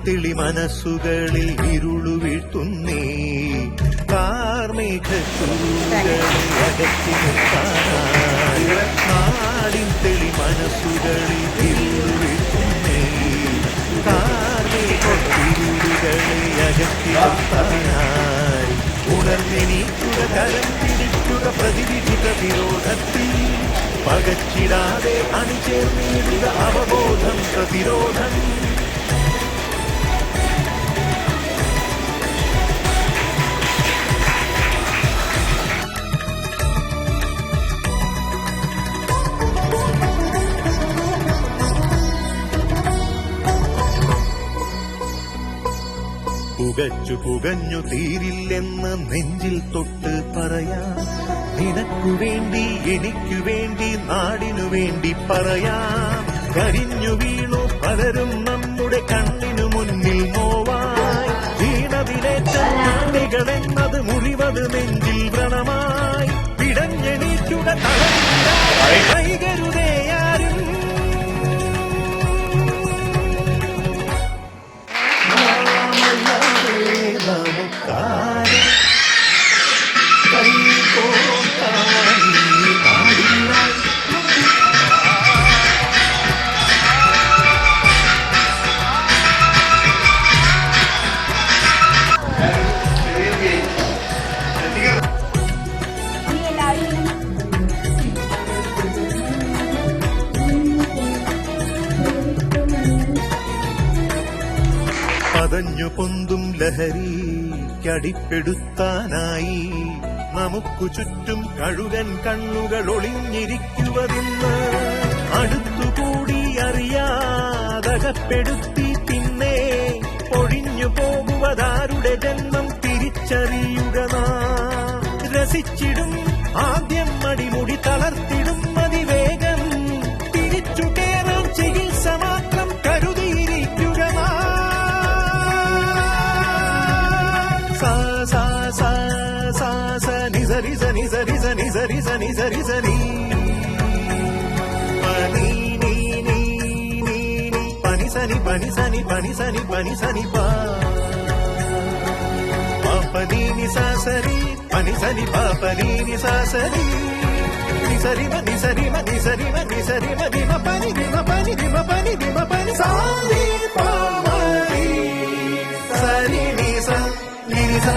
തെളി മനസ്സുകളിൽ ഇരുളു വീഴ്ത്തുന്നേ കാർമേഘച്ചൂടുകളെ അകറ്റി നിർത്താനായി നാടിൻ തെളി മനസ്സുകളിൽ ഇരുളു വീഴ്ത്തുന്നേ കാർമേഘച്ചൂടുകളെ അകറ്റി നിർത്താനായി ഉണർന്നെണീക്കുക കരം പിടിക്കുക പ്രതിവിധി പ്രതിരോധത്തിൽ പകച്ചിടാതെ അണിചേർന്നിടുക അവബോധം പ്രതിരോധം. പുകഞ്ഞു തീരില്ലെന്ന് നെഞ്ചിൽ തൊട്ട് പറയാം. നിനക്കു വേണ്ടി എനിക്കു വേണ്ടി നാടിനു വേണ്ടി പറയാം. കരിഞ്ഞു വീണു പലരും നമ്മുടെ കണ്ണിനു മുന്നിൽ നോവായി. വീണതിലേറ്റെന്നത് മുറിവത് നെഞ്ചിൽ വ്രണമായി. പിടഞ്ഞെണീറ്റുക കൈകരുതേയാരും. പതഞ്ഞു പൊന്തും ലഹരിക്കടിപ്പെടുത്താനായി നമുക്കു ചുറ്റും കഴുകൻ കണ്ണുകൾ ഒളിഞ്ഞിരിക്കുവതിന്ന്. അടുത്തുകൂടി അറിയാതകപ്പെടുത്തി പിന്നെ ഒഴിഞ്ഞു പോകുവതാരുടെ ജന്മം തിരിച്ചറിയുക നാം. രസിച്ചിടും ആദ്യം അടിമുടി തളർത്തിടും അതിവേഗം. തിരിച്ചു കേറാൻ ചികിത്സ മാത്രം കരുതിയിരിക്കുക നാം. നിസരിസനി പനിസനി പനിസനി പനിസനി പനിസനി പാപനീനി സാസരി പനിസനി പാപനീനി സാസരി നിസരിമ നിസരിമ നിസരിമ നിസരിമ ദിമ പനി ദിമ പനി ദിമ പനി ദിമ പനി സാരി പാമരി സരി നിസ നിസ.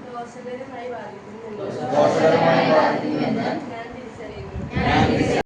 ദോഷകരമായി ബാധിക്കുന്നു.